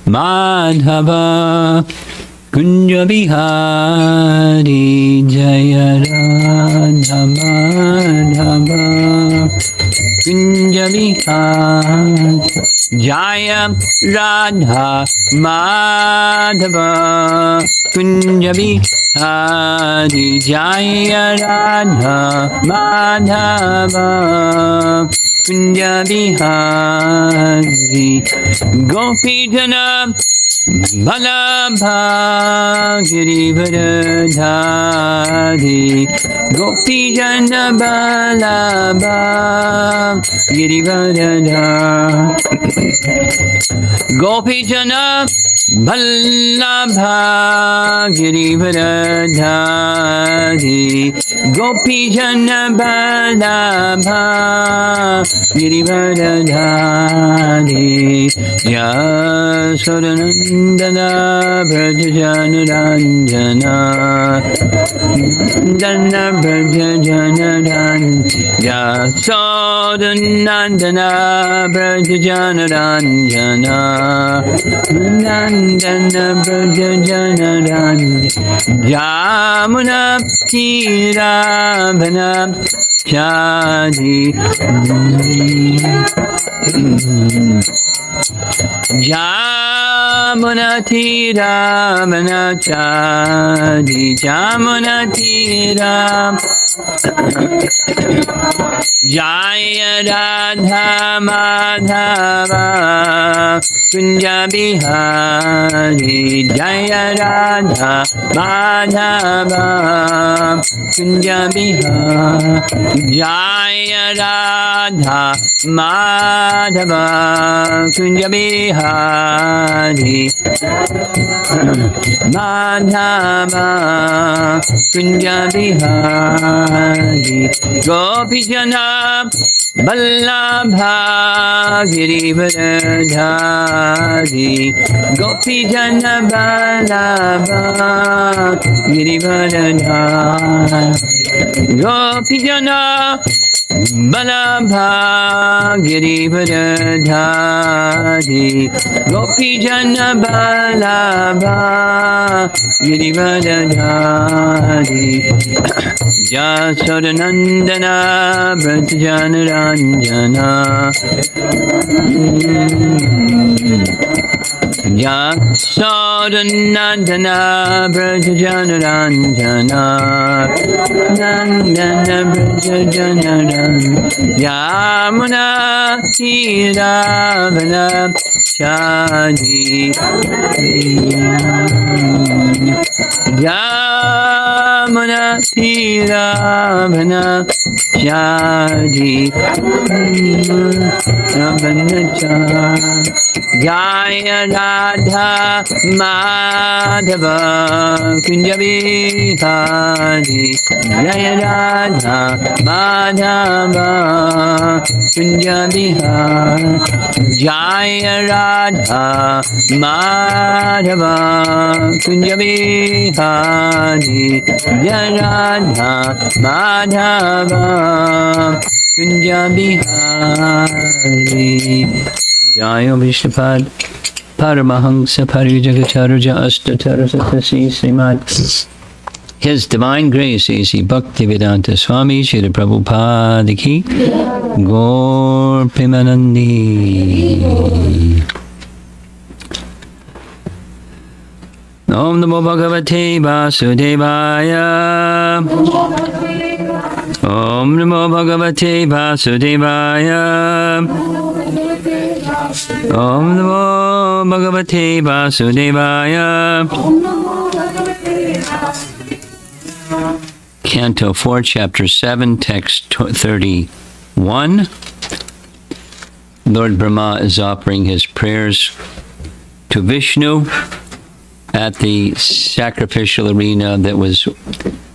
Madhava Kunja Bihari Jaya Radha Madhava Kunja Bihari Jaya Radha Madhava Kunja Bihari Jaya Radha Madhava Kunja Bihari Gopi Jana Vallabha Girivardhari Gopi Jana Vallabha Girivardhari Gopi Jana Vallabha Girivardhari Gopi Jana Vallabha Girivardhari Yasodanandana Brajajanarandana Nandana Brajajanarandana Yasodanandana Brajajanarandana Nandana Brajajanarandana Jamuna Tiravana Chadi Jamunatira Manachadi Jamunatira Jaya Radha Madhava Kunja Bihari Jaya Radha Madhava Kunja Bihari Jaya Radha Madhava Kunja Bihari Madhava Kunja Bihari Gopi Jana Vallabha Girivardhari Gopi Jana Vallabha Girivardhari Gopi Jana Vallabha Girivardhari Gopi Jana Vallabha Girivardhari Yasodanandana Brajajanarandana Yasodanandana Brajajanarandana Nandana Brajajanarandana Yamuna Tiravana Chadi Yamuna Tiravana Chadi Ravana Chadi Jaya Radha Madhava Kunja Bihari Jaya Radha Madhava Kunja Bihari Jaya Radha Madhava Kunja Bihari Jaya Radha Madhava Kunja Bihari Jaya Vishnupad Paramahansa Parijagacharya Astatara Satasi Srimad His Divine Grace A.C. Bhaktivedanta Swami Srila Prabhupada Ki Gaur Premanandi Om Namo Bhagavate Vasudevaya Om Namo Bhagavate Vasudevaya Om Namo Bhagavate Vasudevaya. Canto 4, Chapter 7, Text 31. Lord Brahma is offering his prayers to Vishnu at the sacrificial arena that was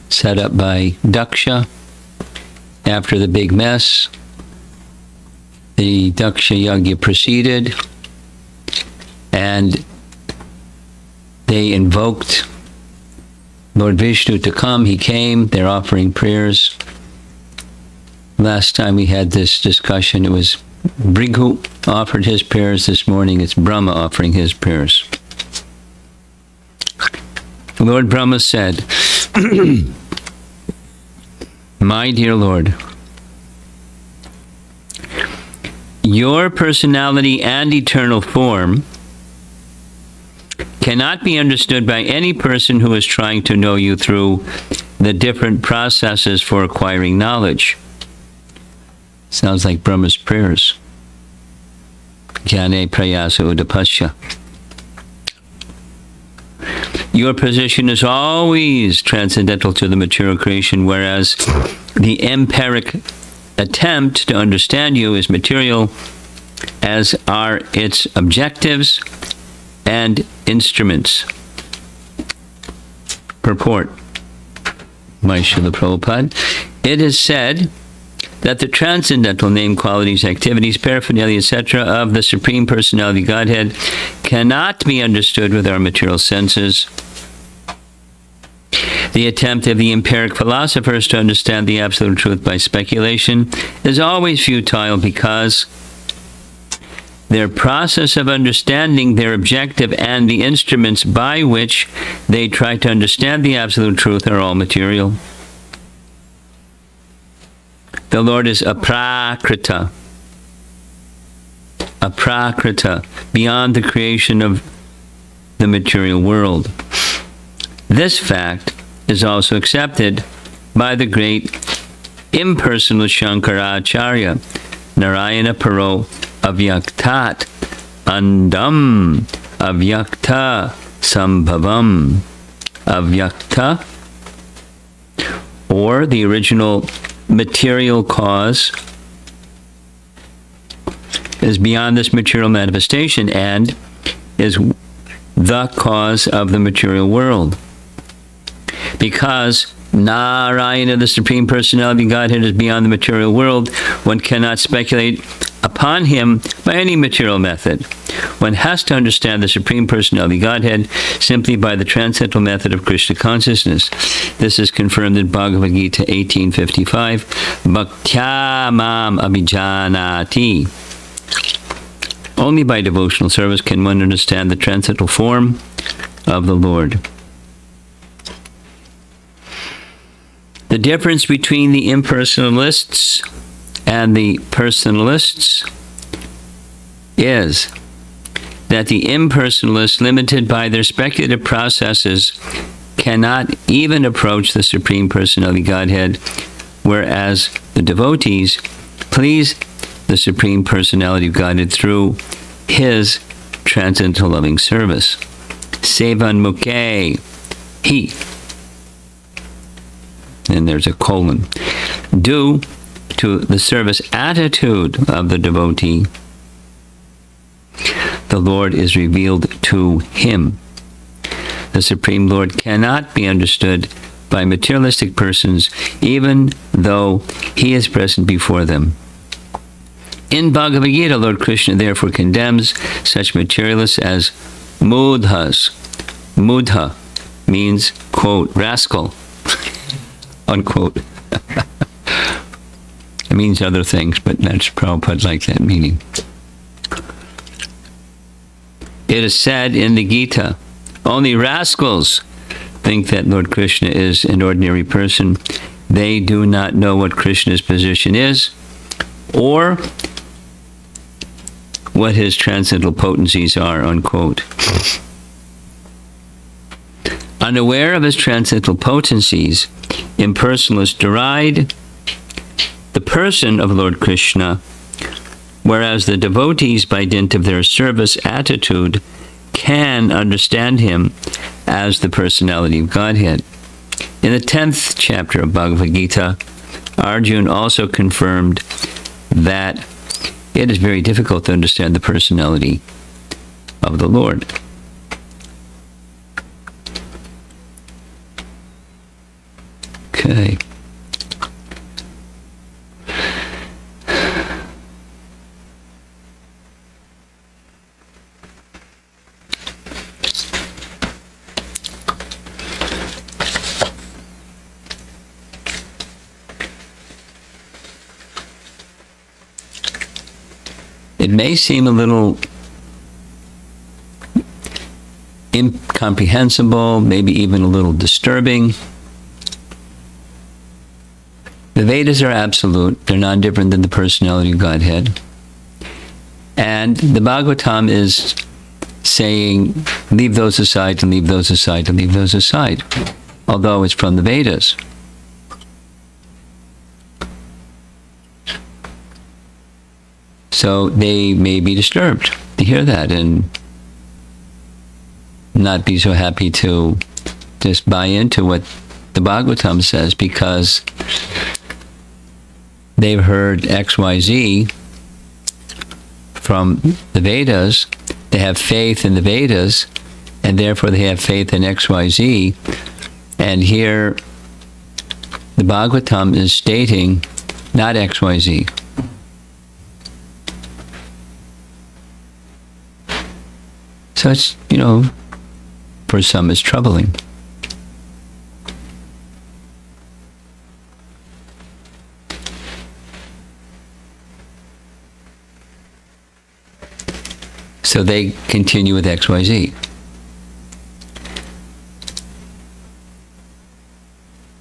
set up by Daksha after the big mess. The Daksha Yagya proceeded, and they invoked Lord Vishnu to come. He came. They're offering prayers. Last time we had this discussion, it was Bhrigu offered his prayers this morning. It's Brahma offering his prayers. Lord Brahma said, My dear Lord, your personality and eternal form cannot be understood by any person who is trying to know you through the different processes for acquiring knowledge. Sounds like Brahma's prayers. Jnane prayasa udapasya. Your position is always transcendental to the material creation, whereas the empiric attempt to understand you is material, as are its objectives and instruments. Purport by Srila Prabhupada. It is said that the transcendental name, qualities, activities, paraphernalia, etc. of the Supreme Personality Godhead cannot be understood with our material senses. The attempt of the empiric philosophers to understand the absolute truth by speculation is always futile, because their process of understanding, their objective, and the instruments by which they try to understand the absolute truth are all material. The Lord is aprakrita, beyond the creation of the material world. This fact is also accepted by the great impersonalist Shankaracharya, Narayana Paro Avyaktat Andam Avyakta Sambhavam. Avyakta, or the original material cause, is beyond this material manifestation and is the cause of the material world. Because Narayana, the Supreme Personality Godhead, is beyond the material world, one cannot speculate upon him by any material method. One has to understand the Supreme Personality Godhead simply by the transcendental method of Krishna consciousness. This is confirmed in Bhagavad Gita 18:55. Bhaktya mam abhijanati. Only by devotional service can one understand the transcendental form of the Lord. The difference between the impersonalists and the personalists is that the impersonalists, limited by their speculative processes, cannot even approach the Supreme Personality Godhead, whereas the devotees please the Supreme Personality Godhead through his transcendental loving service. Sevan Mukhe, he, and there's a colon, due to the service attitude of the devotee, the Lord is revealed to him. The Supreme Lord cannot be understood by materialistic persons, even though he is present before them. In Bhagavad Gita, Lord Krishna therefore condemns such materialists as mudhas. Mudha means, quote, rascal, unquote. It means other things, but that's Prabhupada like that meaning. It is said in the Gita, only rascals think that Lord Krishna is an ordinary person. They do not know what Krishna's position is, or what his transcendental potencies are, unquote. Unaware of his transcendental potencies, impersonalists deride the person of Lord Krishna, whereas the devotees, by dint of their service attitude, can understand him as the personality of Godhead. In the 10th chapter of Bhagavad Gita, Arjuna also confirmed that it is very difficult to understand the personality of the Lord. Okay. It may seem a little incomprehensible, maybe even a little disturbing. The Vedas are absolute. They're not different than the personality of Godhead. And the Bhagavatam is saying, leave those aside and leave those aside and leave those aside, although it's from the Vedas. So they may be disturbed to hear that and not be so happy to just buy into what the Bhagavatam says, because they've heard XYZ from the Vedas. They have faith in the Vedas, and therefore they have faith in XYZ. And here the Bhagavatam is stating not XYZ. So it's, for some it's troubling. So they continue with XYZ.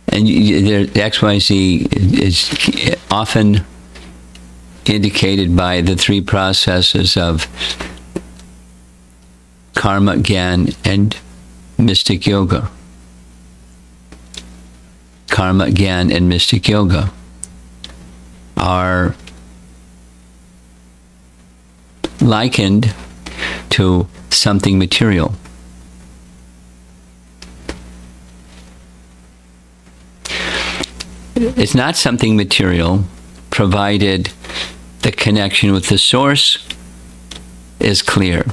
And XYZ is often indicated by the three processes of karma, gyan, and mystic yoga. Karma, gyan, and mystic yoga are likened to something material. It's not something material, provided the connection with the source is clear.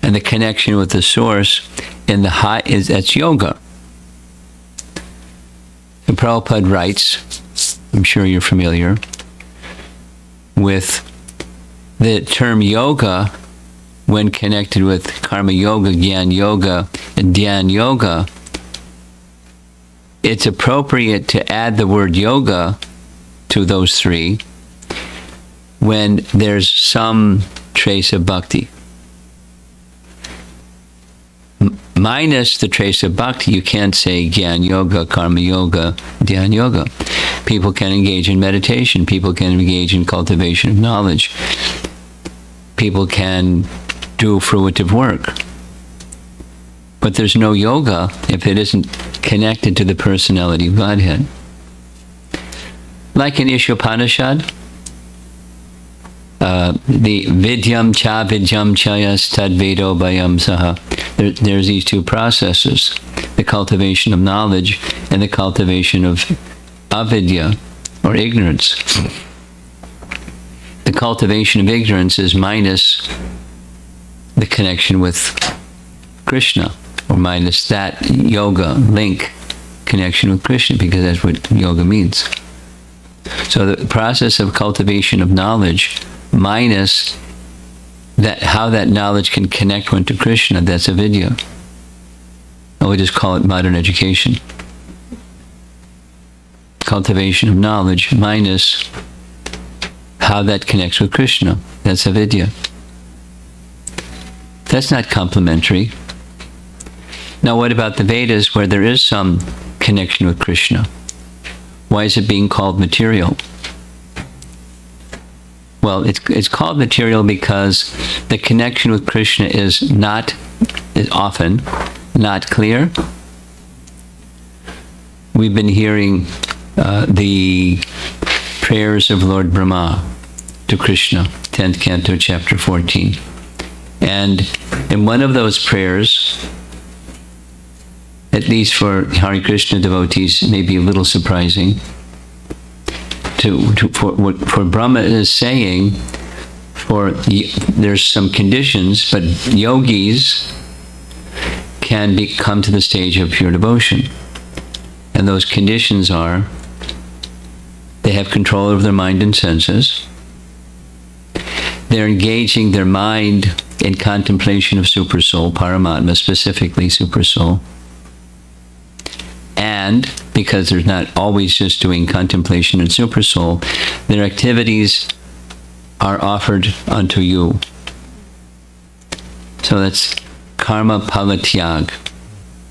And the connection with the source in the high that's yoga. And Prabhupada writes, I'm sure you're familiar with the term yoga when connected with karma yoga, gyan yoga, and dhyan yoga. It's appropriate to add the word yoga to those three when there's some trace of bhakti. Minus the trace of bhakti, you can't say gyan yoga, karma yoga, dhyan yoga. People can engage in meditation. People can engage in cultivation of knowledge. People can do fruitive work. But there's no yoga if it isn't connected to the personality of Godhead. Like in Ishopanishad, the vidyam cha chayas tad vedo bayam saha. There's these two processes, the cultivation of knowledge and the cultivation of avidya, or ignorance. The cultivation of ignorance is minus the connection with Krishna, or minus that yoga link connection with Krishna, because that's what yoga means. So the process of cultivation of knowledge minus that, how that knowledge can connect one to Krishna, that's avidya. We just call it modern education. Cultivation of knowledge minus how that connects with Krishna, that's avidya. That's not complementary. Now what about the Vedas, where there is some connection with Krishna? Why is it being called material? Well, it's called material because the connection with Krishna is often not clear. We've been hearing the prayers of Lord Brahma to Krishna, 10th Canto, Chapter 14. And in one of those prayers, at least for Hare Krishna devotees, may be a little surprising, for what Brahma is saying, there's some conditions, but yogis can come to the stage of pure devotion. And those conditions are, they have control over their mind and senses. They're engaging their mind in contemplation of Supersoul, Paramatma, specifically Supersoul. And because they're not always just doing contemplation and Supersoul, their activities are offered unto you. So that's karma palatyag,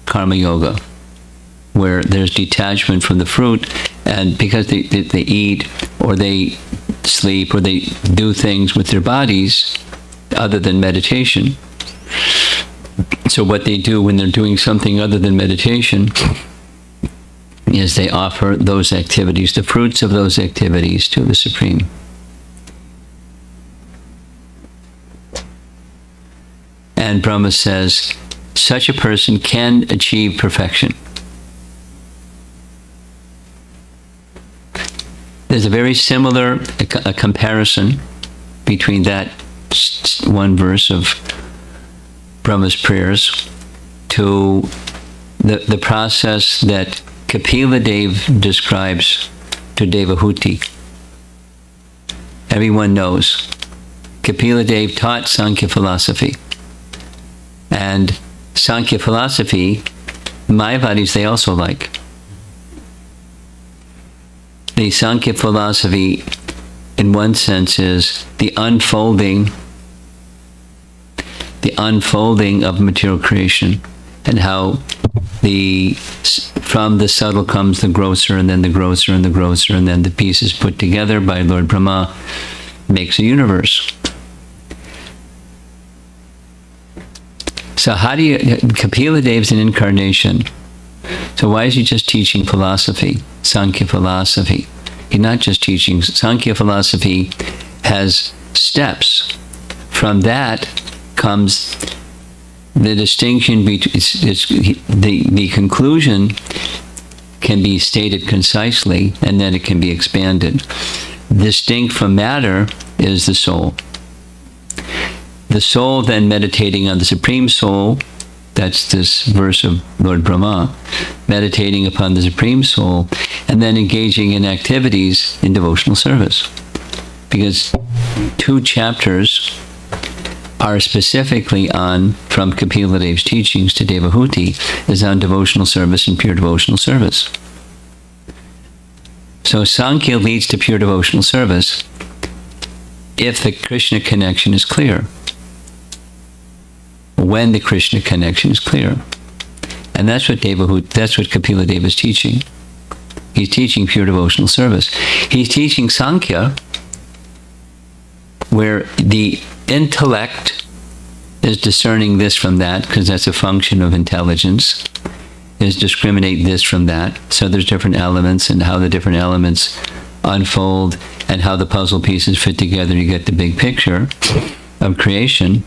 karma yoga, where there's detachment from the fruit, and because they eat or they sleep or they do things with their bodies other than meditation. So what they do when they're doing something other than meditation is they offer those activities, the fruits of those activities, to the Supreme. And Brahma says, such a person can achieve perfection. There's a very similar a comparison between that one verse of Brahma's prayers to the process that Kapila Dev describes to Devahuti. Everyone knows Kapila Dev taught Sankhya philosophy. And Sankhya philosophy, Mayavadis, they also like. The Sankhya philosophy, in one sense, is the unfolding of material creation, and how from the subtle comes the grosser, and then the grosser, and the grosser, and then the pieces put together by Lord Brahma makes a universe. So Kapila Dev's an incarnation. So why is he just teaching philosophy, Sankhya philosophy? He's not just teaching. Sankhya philosophy has steps. From that comes the distinction between, the conclusion can be stated concisely, and then it can be expanded. Distinct from matter is the soul. The soul then meditating on the Supreme Soul, that's this verse of Lord Brahma, meditating upon the Supreme Soul, and then engaging in activities in devotional service. Because 2 chapters are specifically on, from Kapila Dev's teachings to Devahuti, is on devotional service and pure devotional service. So Sankhya leads to pure devotional service if the Krishna connection is clear. When the Krishna connection is clear. And that's what Kapila Dev is teaching. He's teaching pure devotional service. He's teaching Sankhya, where the intellect is discerning this from that, because that's a function of intelligence, is discriminate this from that. So there's different elements, and how the different elements unfold, and how the puzzle pieces fit together, you get the big picture of creation.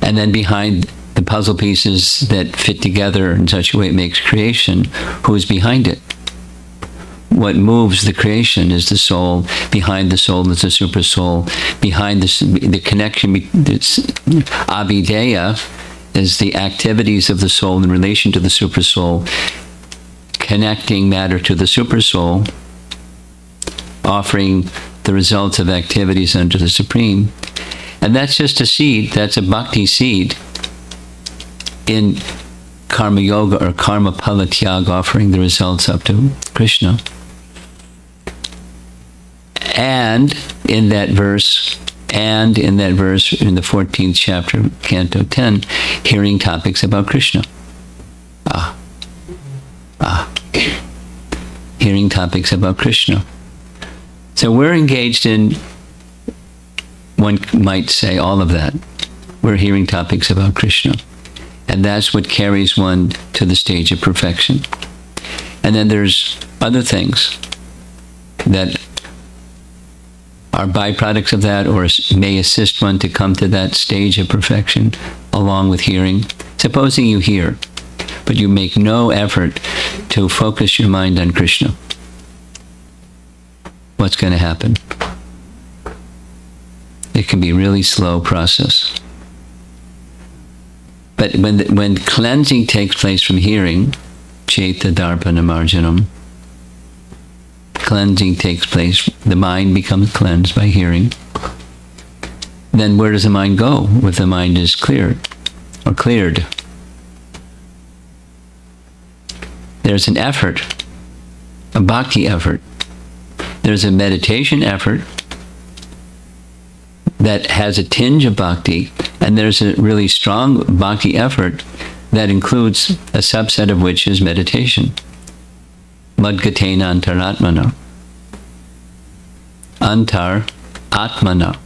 And then behind the puzzle pieces that fit together in such a way it makes creation, who is behind it? What moves the creation is the soul. Behind the soul is the super soul. Behind the connection, avideya, is the activities of the soul in relation to the super soul, connecting matter to the super soul, offering the results of activities unto the Supreme. And that's just a seed, that's a bhakti seed in karma yoga or karma palatyag, offering the results up to Krishna. And in that verse in the 14th chapter, Canto 10, hearing topics about Krishna. Hearing topics about Krishna. So we're engaged in, one might say, all of that. We're hearing topics about Krishna. And that's what carries one to the stage of perfection. And then there's other things that are byproducts of that, or may assist one to come to that stage of perfection along with hearing. Supposing you hear, but you make no effort to focus your mind on Krishna, what's going to happen? It can be a really slow process. But when cleansing takes place from hearing, Chaita Darpana Marjanam, cleansing takes place, the mind becomes cleansed by hearing. Then where does the mind go if the mind is cleared or cleared? There's an effort, a bhakti effort. There's a meditation effort that has a tinge of bhakti, and there's a really strong bhakti effort that includes a subset of which is meditation. Madgatena antaratmana. Antar atmana.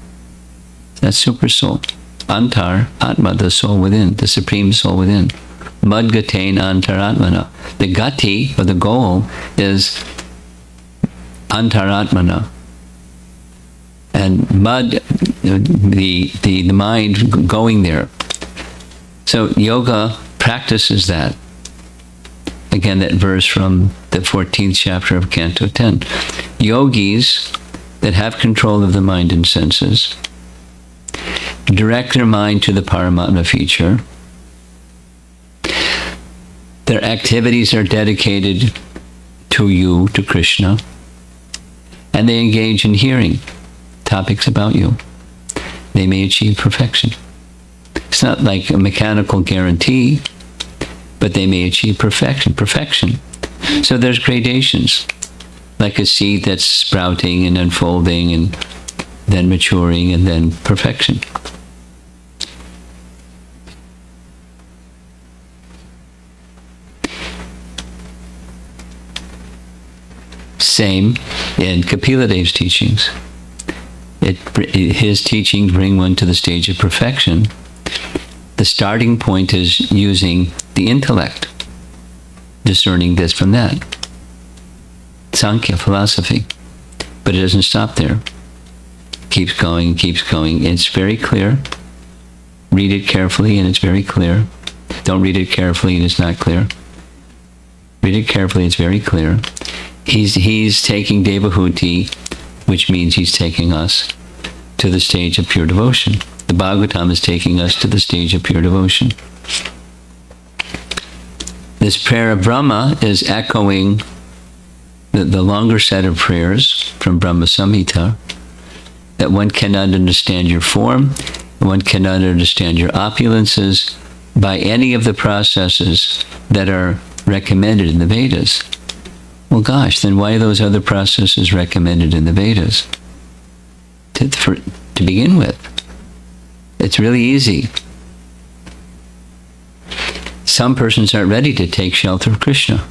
That's super soul. Antar atma, the soul within, the supreme soul within. Madgatena antaratmana. The gati, or the goal, is antaratmana. And mud, the mind going there. So yoga practices that. Again, that verse from the 14th chapter of Canto 10. Yogis that have control of the mind and senses direct their mind to the Paramatma feature. Their activities are dedicated to you, to Krishna, and they engage in hearing topics about you. They may achieve perfection. It's not like a mechanical guarantee, but they may achieve perfection. So there's gradations, like a seed that's sprouting and unfolding and then maturing and then perfection. Same in Kapila Dev's teachings. His teachings bring one to the stage of perfection. The starting point is using the intellect, discerning this from that. Sankhya philosophy. But it doesn't stop there. Keeps going, keeps going. It's very clear. Read it carefully and it's very clear. Don't read it carefully and it's not clear. Read it carefully, it's very clear. He's taking Devahuti, which means he's taking us to the stage of pure devotion. The Bhagavatam is taking us to the stage of pure devotion. This prayer of Brahma is echoing the longer set of prayers from Brahma Samhita, that one cannot understand your form, one cannot understand your opulences by any of the processes that are recommended in the Vedas. Well, gosh, then why are those other processes recommended in the Vedas? To begin with. It's really easy. Some persons aren't ready to take shelter of Krishna.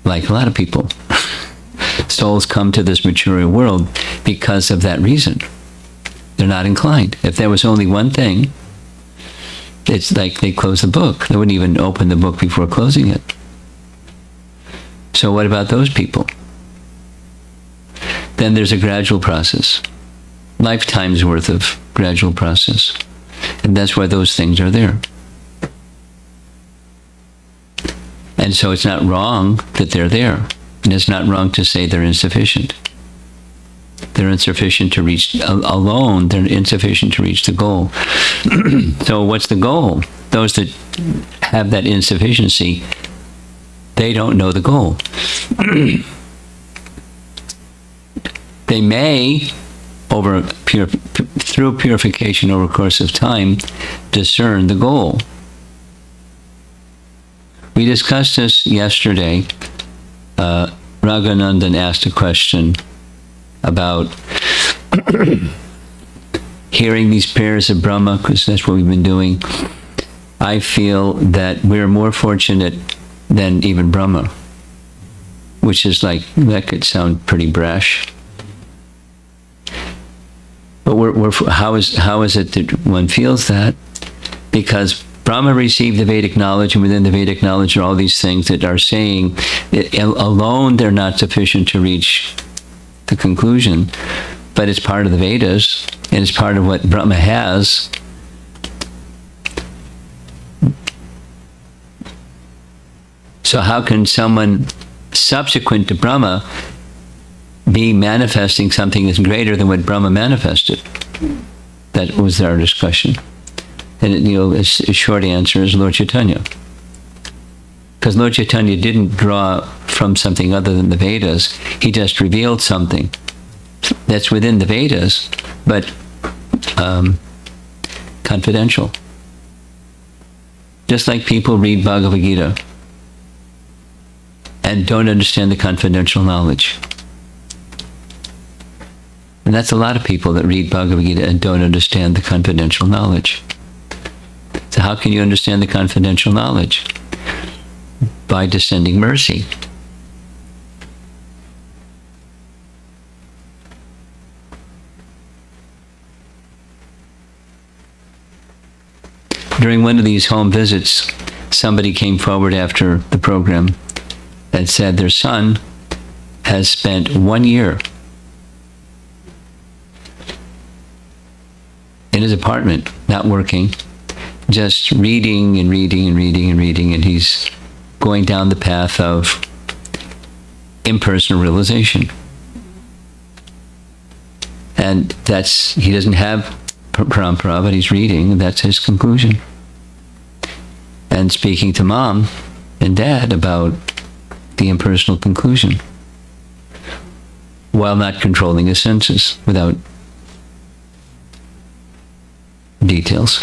Like a lot of people. Souls come to this material world because of that reason. They're not inclined. If there was only one thing, it's like they close the book. They wouldn't even open the book before closing it. So what about those people? Then there's a gradual process. Lifetime's worth of gradual process. And that's why those things are there. And so it's not wrong that they're there. And it's not wrong to say they're insufficient. They're insufficient to reach, alone, they're insufficient to reach the goal. So what's the goal? Those that have that insufficiency, they don't know the goal. They may, through purification over a course of time, discern the goal. We discussed this yesterday. Raghuనంdan asked a question about hearing these prayers of Brahma, because that's what we've been doing. I feel that we're more fortunate than even Brahma, which is like, that could sound pretty brash. But how is it that one feels that? Because Brahma received the Vedic knowledge, and within the Vedic knowledge are all these things that are saying that alone they're not sufficient to reach the conclusion, but it's part of the Vedas, and it's part of what Brahma has. So how can someone subsequent to Brahma be manifesting something that's greater than what Brahma manifested? That was our discussion. And a short answer is Lord Chaitanya. Because Lord Chaitanya didn't draw from something other than the Vedas. He just revealed something that's within the Vedas, but confidential. Just like people read Bhagavad Gita and don't understand the confidential knowledge. And that's a lot of people that read Bhagavad Gita and don't understand the confidential knowledge. So how can you understand the confidential knowledge? By descending mercy. During one of these home visits, somebody came forward after the program and said their son has spent 1 year in his apartment, not working, just reading and reading and reading and reading, and he's going down the path of impersonal realization. And he doesn't have parampara, but he's reading, and that's his conclusion. And speaking to mom and dad about the impersonal conclusion, while not controlling his senses, without details.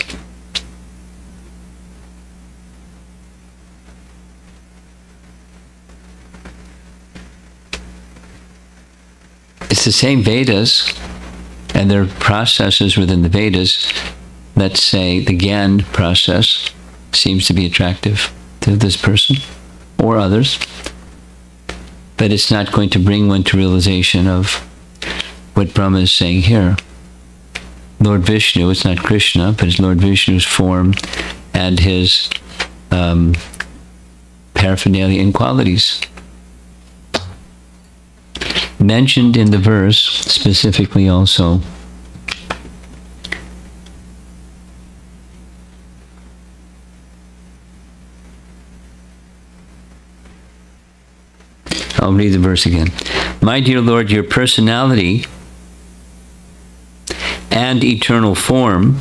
It's the same Vedas, and there are processes within the Vedas that say the Gyan process seems to be attractive to this person or others, but it's not going to bring one to realization of what Brahma is saying here. Lord Vishnu, it's not Krishna, but it's Lord Vishnu's form and his paraphernalia and qualities. Mentioned in the verse, specifically also, I'll read the verse again. My dear Lord, your personality and eternal form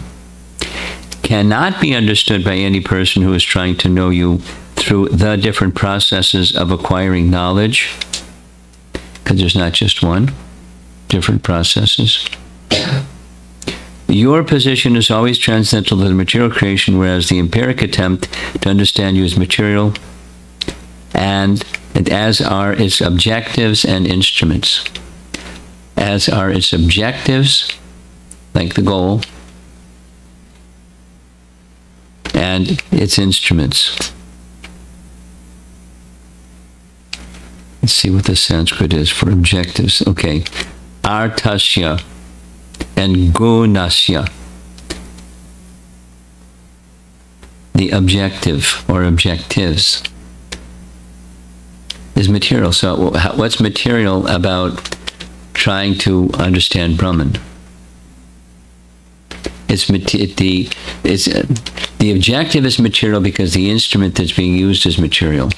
cannot be understood by any person who is trying to know you through the different processes of acquiring knowledge, because there's not just one, different processes. Your position is always transcendental to the material creation, whereas the empiric attempt to understand you is material, and as are its objectives and instruments. As are its objectives, like the goal, and its instruments. Let's see what the Sanskrit is for objectives. Okay. Artasya and gunasya. The objective or objectives is material. So what's material about trying to understand Brahman? The objective is material because the instrument that's being used is material.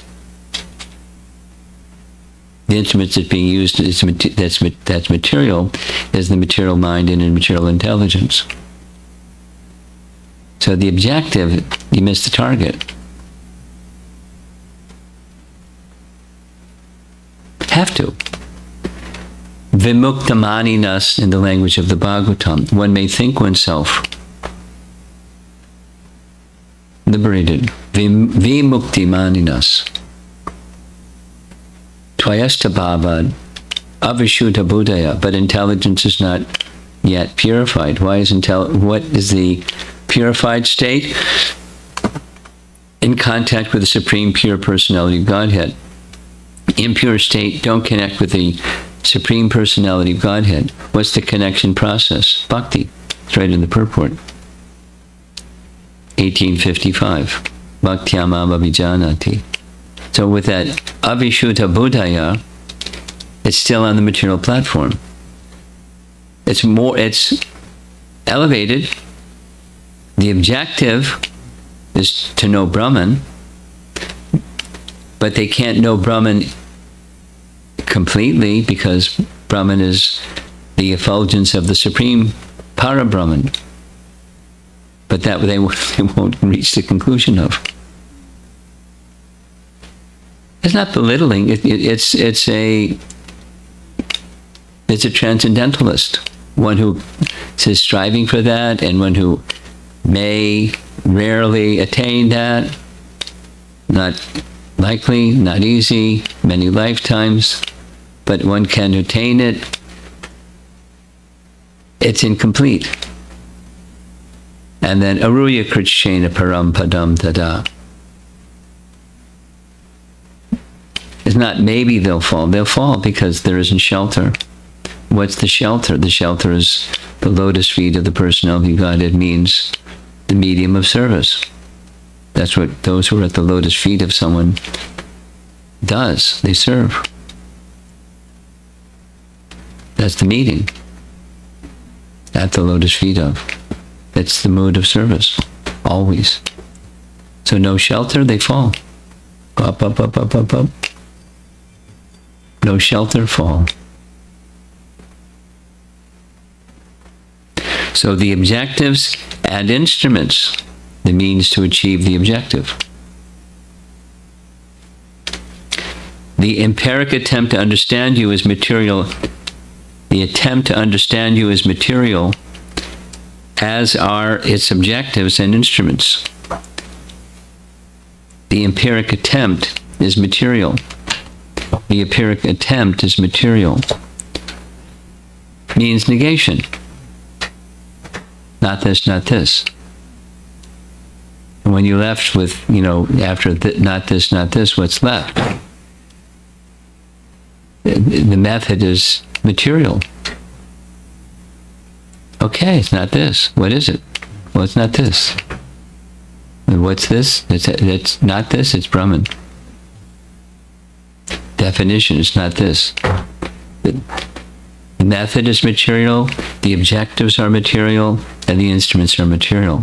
The instrument that's being used that's material is the material mind and the material intelligence. So the objective, you miss the target. Have to. Vimuktamaninas in the language of the Bhagavatam. One may think oneself liberated. Vimuktimaninas. Tvayasta bhavad avishuddha buddhaya, but intelligence is not yet purified. Why is what is the purified state? In contact with the Supreme Pure Personality of Godhead. Impure state, don't connect with the Supreme Personality of Godhead. What's the connection process? Bhakti. It's right in the purport. 1855. Bhaktyamam abhijanati. So with that avishuddha buddhaya, it's still on the material platform. It's elevated. The objective is to know Brahman, but they can't know Brahman completely because Brahman is the effulgence of the Supreme Para-Brahman. But that they won't reach the conclusion of. It's not belittling. It's a transcendentalist, one who is striving for that, and one who may rarely attain that. Not likely, not easy, many lifetimes, but one can attain it it's incomplete. And then aruya krishena param padam tada. It's not maybe they'll fall. They'll fall because there isn't shelter. What's the shelter? The shelter is the lotus feet of the personality of Godhead, means the medium of service. That's what those who are at the lotus feet of someone does. They serve. That's the meeting. At the lotus feet of. It's the mood of service. Always. So no shelter, they fall. Go up, up, up, up, up, up. No shelter, fall. So the objectives and instruments, the means to achieve the objective. The empiric attempt to understand you as material, the attempt to understand you as material, as are its objectives and instruments. The empiric attempt is material. The empiric attempt is material. Means negation. Not this, not this. And when you're left with, after not this, not this, what's left? The method is material. Okay, it's not this. What is it? Well, it's not this. And what's this? It's not this, it's Brahman. Definition is not this. The method is material, the objectives are material, and the instruments are material.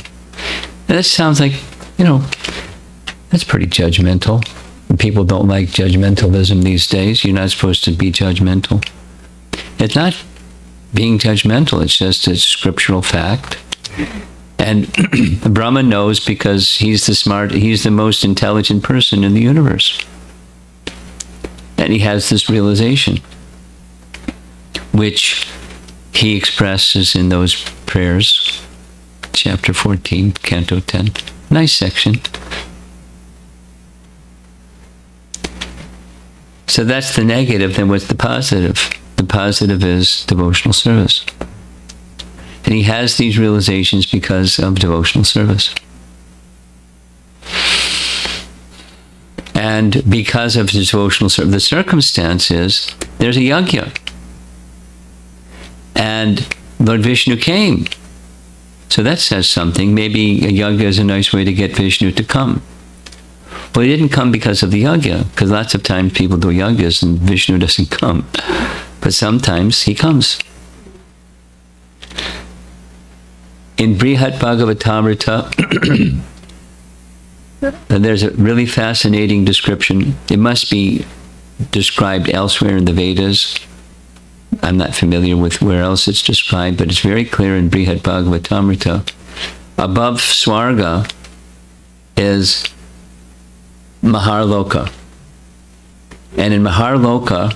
And that sounds like, that's pretty judgmental. And people don't like judgmentalism these days. You're not supposed to be judgmental. It's not being judgmental, it's just a scriptural fact. And Brahma knows because he's the most intelligent person in the universe. And he has this realization, which he expresses in those prayers, chapter 14, canto 10. Nice section. So that's the negative. Then what's the positive? The positive is devotional service. And he has these realizations because of devotional service. And because of his devotional service, the circumstance is there's a yajna. And Lord Vishnu came. So that says something. Maybe a yajna is a nice way to get Vishnu to come. Well, he didn't come because of the yajna, because lots of times people do yajnas and Vishnu doesn't come. But sometimes he comes. In Brihad Bhagavatamrita, there's a really fascinating description. It must be described elsewhere in the Vedas. I'm not familiar with where else it's described, but it's very clear in Brihad Bhagavatamrita. Above Swarga is Maharloka. And in Maharloka,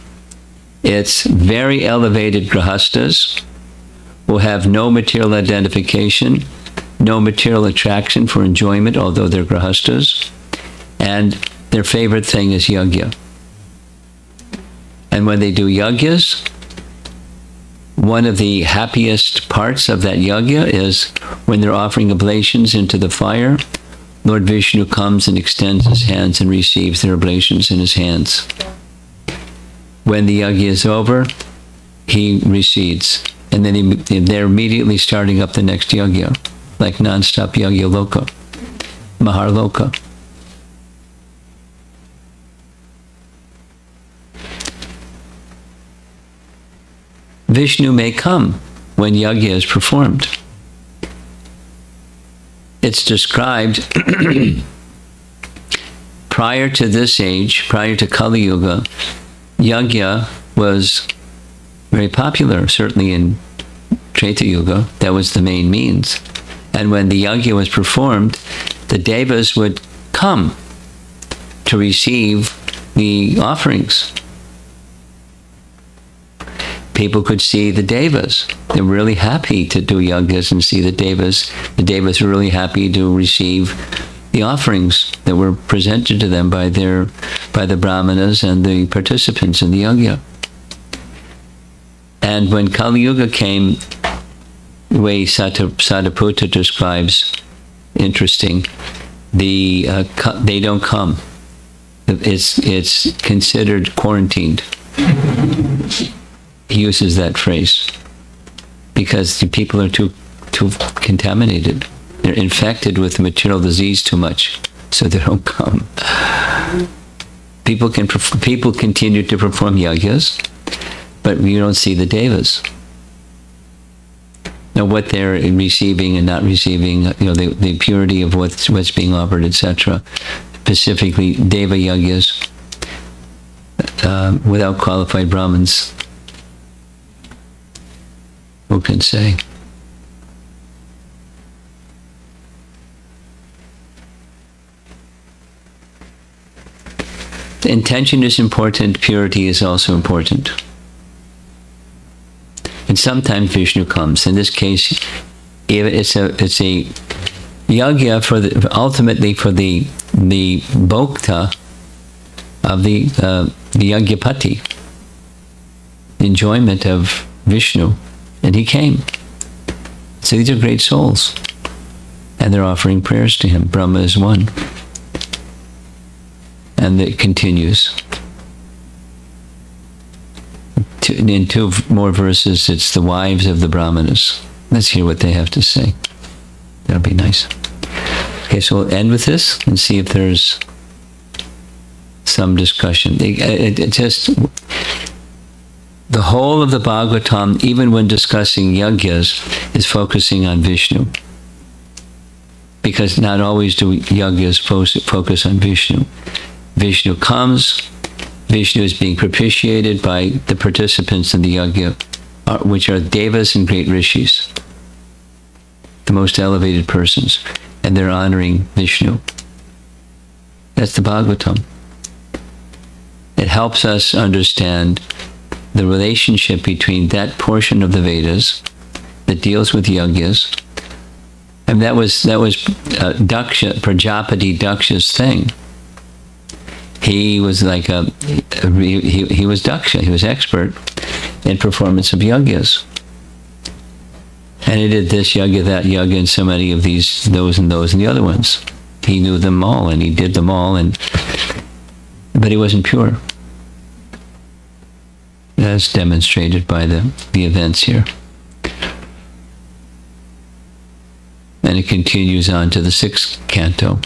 it's very elevated grahastas who have no material identification, no material attraction for enjoyment, although they're grahastas, and their favorite thing is yajna. And when they do yajnas, one of the happiest parts of that yajna is when they're offering oblations into the fire, Lord Vishnu comes and extends his hands and receives their oblations in his hands. When the yajna is over, he recedes. And then they're immediately starting up the next yajna, like non-stop yajna loka, Maharloka. Vishnu may come when yajna is performed. It's described prior to this age, prior to Kali Yuga, yajna was very popular, certainly in Treta Yuga. That was the main means. And when the yajna was performed, the devas would come to receive the offerings. People could see the devas. They're really happy to do yajnas and see the devas. The devas are really happy to receive the offerings that were presented to them by the brahmanas and the participants in the yajna. And when Kali Yuga came, the way Sataputta describes, interesting, they don't come. It's considered quarantined. He uses that phrase because the people are too contaminated. They're infected with the material disease too much, so they don't come. People continue to perform yagyas, but you don't see the devas. Now, what they're receiving and not receiving, the purity of what's being offered, etc. Specifically, deva yagyas, without qualified Brahmins, who can say? The intention is important, purity is also important. And sometimes Vishnu comes. In this case, it's a yagya ultimately for the bhokta of the yagyapati, enjoyment of Vishnu, and he came. So these are great souls, and they're offering prayers to him. Brahma is one. And it continues. In two more verses, it's the wives of the Brahmanas. Let's hear what they have to say. That'll be nice. Okay, so we'll end with this and see if there's some discussion. It just, the whole of the Bhagavatam, even when discussing yagyas, is focusing on Vishnu. Because not always do yagyas focus on Vishnu. Vishnu comes, Vishnu is being propitiated by the participants in the yagya, which are devas and great rishis, the most elevated persons, and they're honoring Vishnu. That's the Bhagavatam. It helps us understand the relationship between that portion of the Vedas that deals with yagyas, and that was Daksha, Prajapati Daksha's thing. He was like he was Daksha. He was expert in performance of yagyas, and he did this yagya, that yagya, and so many of these, those, and the other ones. He knew them all, and he did them all, but he wasn't pure. That's demonstrated by the events here, and it continues on to the 6th canto,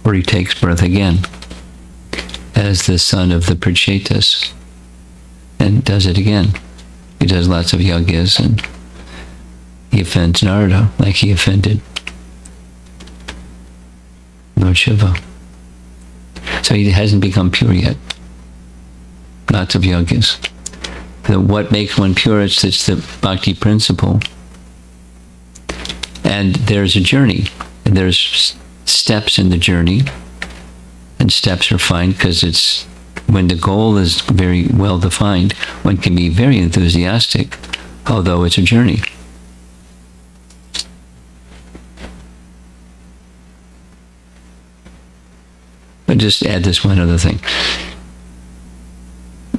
where he takes birth again as the son of the Prachetas, and does it again. He does lots of yagyas, and he offends Narada like he offended Lord Shiva. So he hasn't become pure yet. Lots of yagyas. What makes one pure? It's the bhakti principle. And there's a journey, and there's steps in the journey, and steps are fine because it's when the goal is very well defined, one can be very enthusiastic, although it's a journey. But just add this one other thing.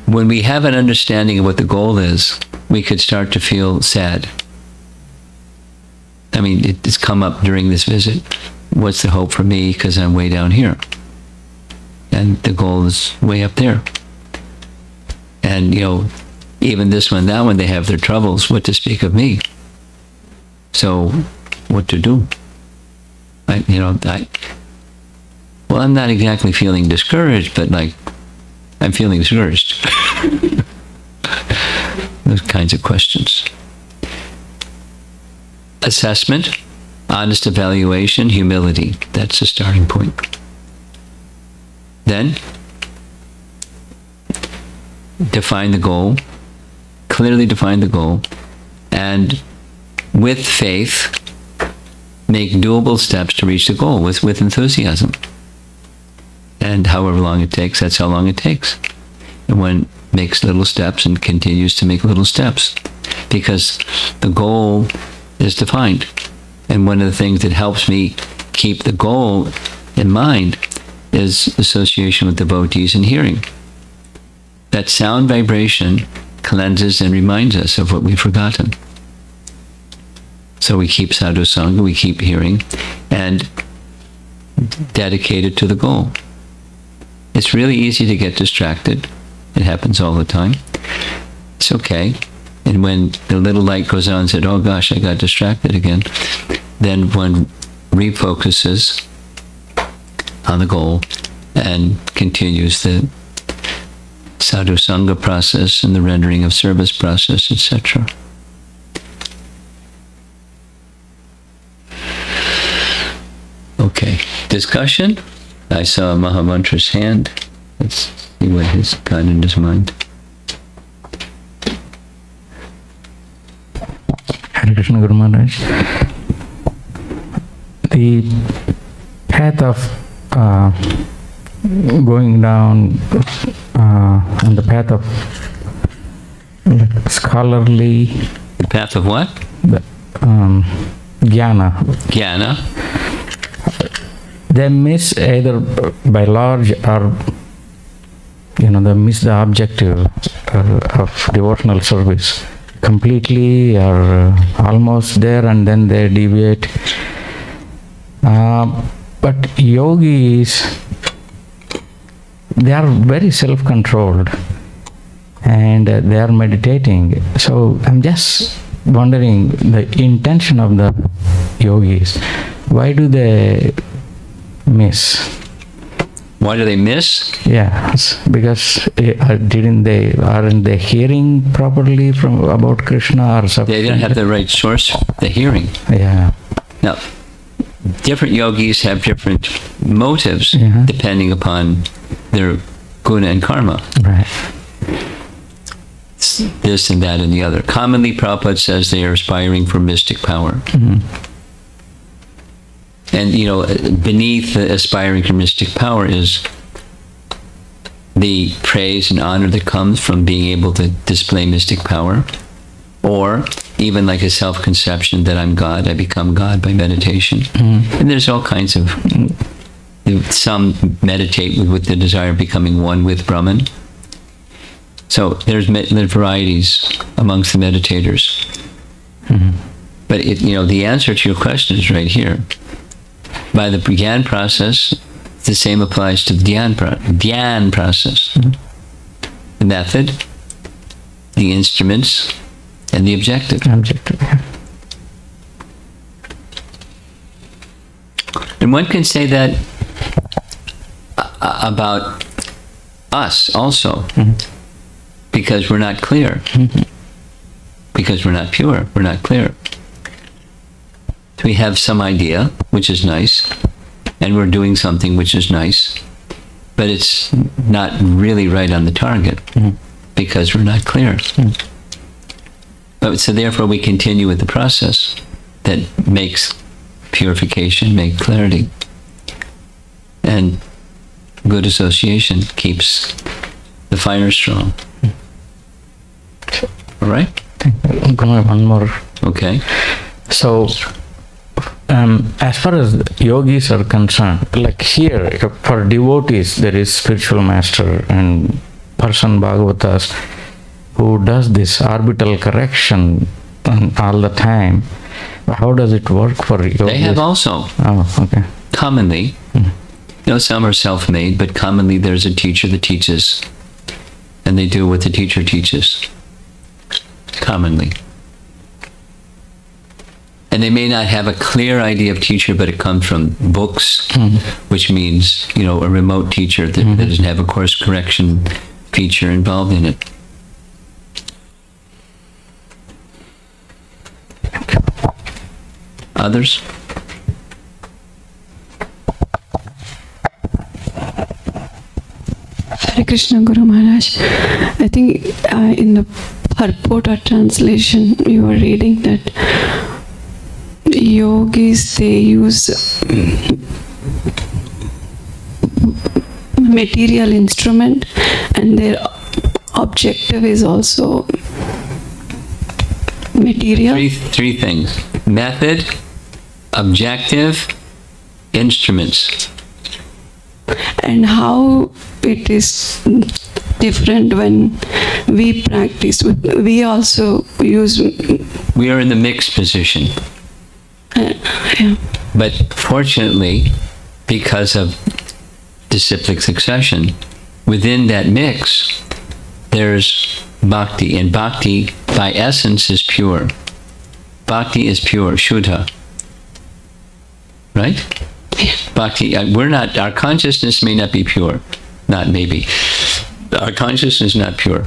When we have an understanding of what the goal is, we could start to feel sad. I mean, it's come up during this visit. What's the hope for me? Because I'm way down here. And the goal is way up there. And, even this one, that one, they have their troubles. What to speak of me? So, what to do? I'm not exactly feeling discouraged, but I'm feeling discouraged. Those kinds of questions. Assessment, honest evaluation, humility. That's the starting point. Then, define the goal, clearly define the goal, and with faith, make doable steps to reach the goal with enthusiasm. And however long it takes, that's how long it takes. And one makes little steps and continues to make little steps because the goal is defined. And one of the things that helps me keep the goal in mind is association with devotees and hearing. That sound vibration cleanses and reminds us of what we've forgotten. So we keep sadhu sangha, we keep hearing, and dedicated to the goal. It's really easy to get distracted. It happens all the time. It's okay. And when the little light goes on and said, oh gosh, I got distracted again, then one refocuses on the goal and continues the sadhu sangha process and the rendering of service process, etc. Okay, discussion? I saw Mahamantra's hand. Let's see what he's got in his mind. Hare Krishna Guru Maharaj. The path of going down on the path of scholarly... The path of what? The, jnana. Jnana. They miss either by large or, they miss the objective of devotional service completely or almost there, and then they deviate. But yogis, they are very self-controlled and they are meditating. So I'm just wondering the intention of the yogis. Why do they miss? Why do they miss? Yes, because aren't they hearing properly about Krishna or something? They don't have the right source, the hearing. Yeah. Now, different yogis have different motives depending upon their guna and karma. Right. It's this and that and the other. Commonly, Prabhupada says they are aspiring for mystic power. Mm-hmm. And, beneath the aspiring for mystic power is the praise and honor that comes from being able to display mystic power, or even like a self-conception that I'm God, I become God by meditation. Mm-hmm. And there's all kinds of, some meditate with the desire of becoming one with Brahman. So there's varieties amongst the meditators. Mm-hmm. But the answer to your question is right here. By the Gyan process, the same applies to the Dhyan process. Mm-hmm. The method, the instruments, and the objective. Yeah. And one can say that about us also, because we're not clear, because we're not pure, we're not clear. We have some idea, which is nice, and we're doing something which is nice, but it's not really right on the target because we're not clear. But so therefore we continue with the process that makes purification, make clarity. And good association keeps the fire strong. All right? One more. Okay. So, as far as yogis are concerned, like here, for devotees, there is spiritual master and person Bhagavatas who does this orbital correction all the time. How does it work for yogis? They have also. Oh, okay. Commonly, some are self-made, but commonly there's a teacher that teaches, and they do what the teacher teaches. Commonly. And they may not have a clear idea of teacher, but it comes from books, which means, a remote teacher that doesn't have a course correction feature involved in it. Others? Hare Krishna Guru Maharaj. I think in the purport or translation you were reading that yogis, they use material instrument and their objective is also material. Three things. Method, objective, instruments. And how it is different when we practice. We also use... We are in the mixed position. Yeah. But fortunately, because of disciplic succession, within that mix, there's bhakti. And bhakti, by essence, is pure. Bhakti is pure, shuddha. Right? Yeah. Bhakti, our consciousness may not be pure. Not maybe. Our consciousness is not pure.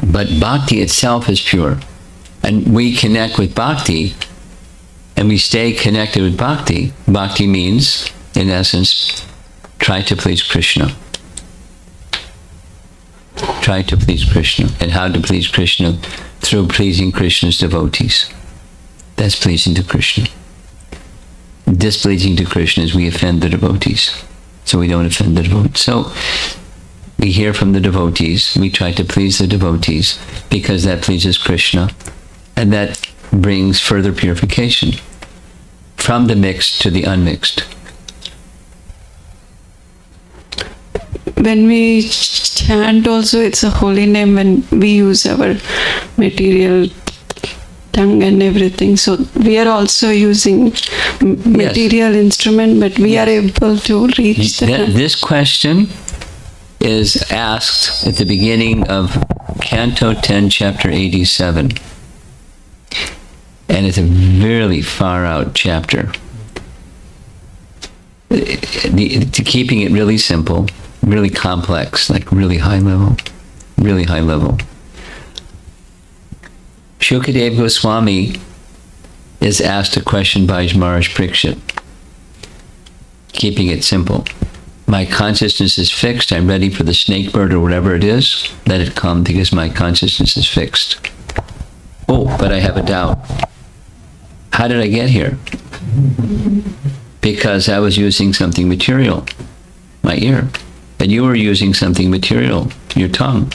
But bhakti itself is pure. And we connect with bhakti, and we stay connected with bhakti. Bhakti means, in essence, try to please Krishna. Try to please Krishna. And how to please Krishna? Through pleasing Krishna's devotees. That's pleasing to Krishna. Displeasing to Krishna is we offend the devotees. So we don't offend the devotees. So we hear from the devotees. We try to please the devotees because that pleases Krishna. And that brings further purification from the mixed to the unmixed. When we chant also, it's a holy name when we use our material tongue and everything. So we are also using material instrument, but we are able to reach that. This question is asked at the beginning of Canto 10, Chapter 87. And it's a really far out chapter. To keeping it really simple, really complex, like really high level. Shukadeva Goswami is asked a question by his Maharaj Parikshit. Keeping it simple. My consciousness is fixed. I'm ready for the snake bird or whatever it is. Let it come because my consciousness is fixed. Oh, but I have a doubt. How did I get here? Because I was using something material, my ear. And you were using something material, your tongue.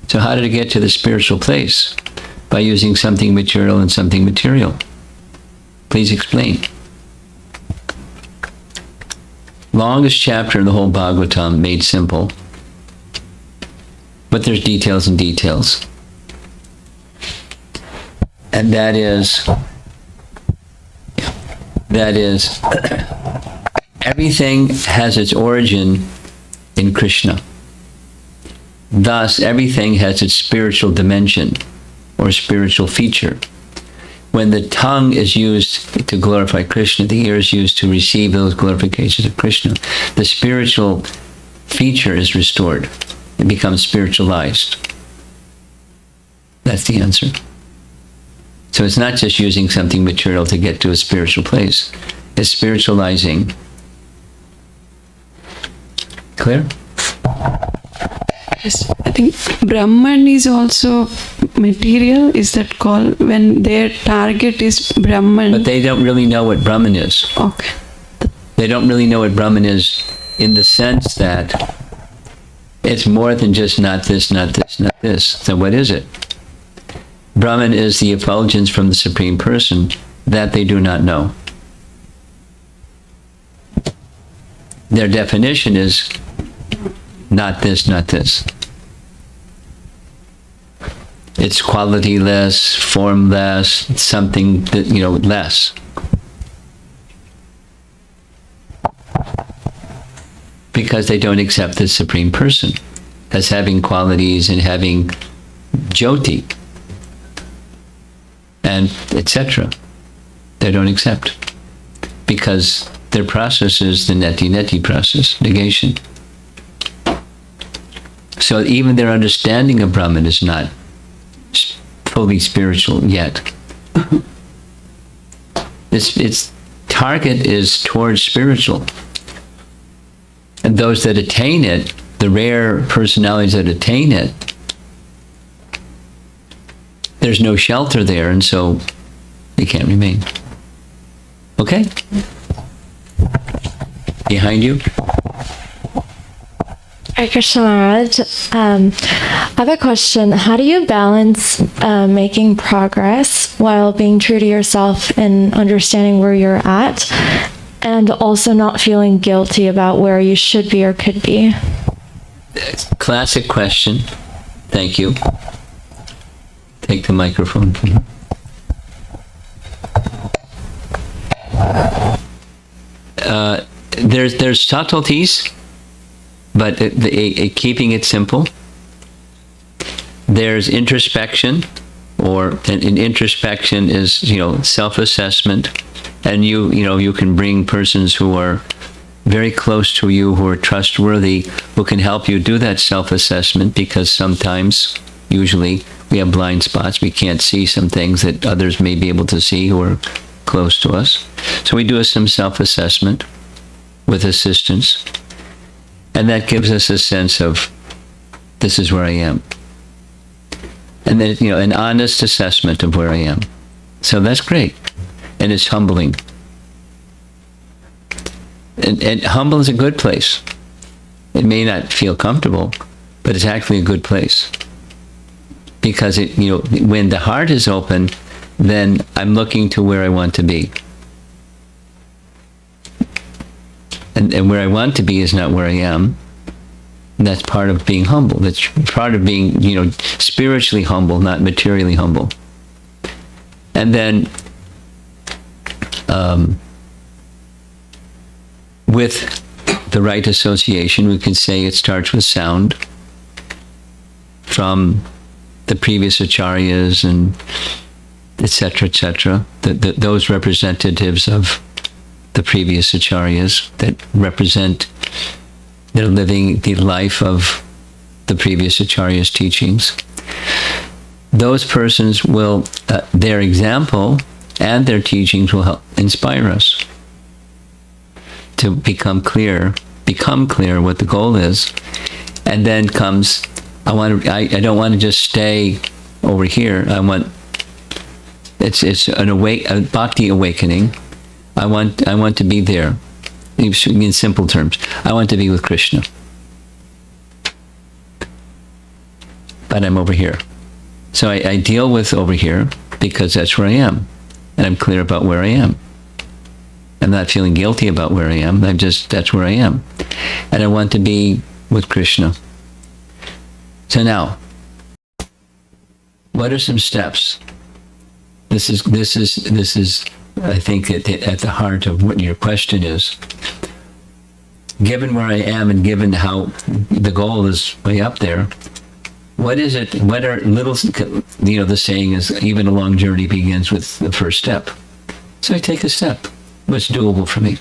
So how did it get to the spiritual place? By using something material and something material. Please explain. Longest chapter in the whole Bhagavatam, made simple. But there's details and details. And that is everything has its origin in Krishna. Thus, everything has its spiritual dimension or spiritual feature. When the tongue is used to glorify Krishna, the ear is used to receive those glorifications of Krishna. The spiritual feature is restored. It becomes spiritualized. That's the answer. So it's not just using something material to get to a spiritual place. It's spiritualizing. Clear? Yes, I think Brahman is also material. Is that called when their target is Brahman? But they don't really know what Brahman is. Okay. They don't really know what Brahman is in the sense that it's more than just not this, not this, not this. So what is it? Brahman is the effulgence from the Supreme Person that they do not know. Their definition is not this, not this. It's quality-less, formless, something that, less. Because they don't accept the Supreme Person as having qualities and having jyoti and etc. They don't accept. Because their process is the neti-neti process, negation. So even their understanding of Brahman is not fully spiritual yet. Its target is towards spiritual. And those that attain it, the rare personalities that attain it, there's no shelter there, and so they can't remain. Okay? Behind you. Hare Krishna Maharaj, I have a question. How do you balance making progress while being true to yourself and understanding where you're at, and also not feeling guilty about where you should be or could be? Classic question. Thank you. Take the microphone from her. there's subtleties, but keeping it simple. There's introspection, or an introspection is self-assessment, and you can bring persons who are very close to you, who are trustworthy, who can help you do that self-assessment, because sometimes, usually, we have blind spots. We can't see some things that others may be able to see who are close to us. So we do some self-assessment with assistance, and that gives us a sense of, this is where I am. And then, an honest assessment of where I am. So that's great. And it's humbling. And humble is a good place. It may not feel comfortable, but it's actually a good place. Because when the heart is open, then I'm looking to where I want to be. And where I want to be is not where I am. And that's part of being humble. That's part of being, spiritually humble, not materially humble. And then, with the right association, we can say it starts with sound from the previous acharyas and etc. Those representatives of the previous acharyas that represent, they're living the life of the previous acharyas' teachings. Those persons will, their example and their teachings will help inspire us to become clear what the goal is. And then comes, I don't want to just stay over here. I want, it's a bhakti awakening. I want to be there. In simple terms, I want to be with Krishna. But I'm over here. So I deal with over here because that's where I am. And I'm clear about where I am. I'm not feeling guilty about where I am. That's where I am. And I want to be with Krishna. So now, what are some steps? This is I think at the heart of what your question is. Given where I am and given how the goal is way up there, what is it? What are little, the saying is, even a long journey begins with the first step. So I take a step. What's doable for me?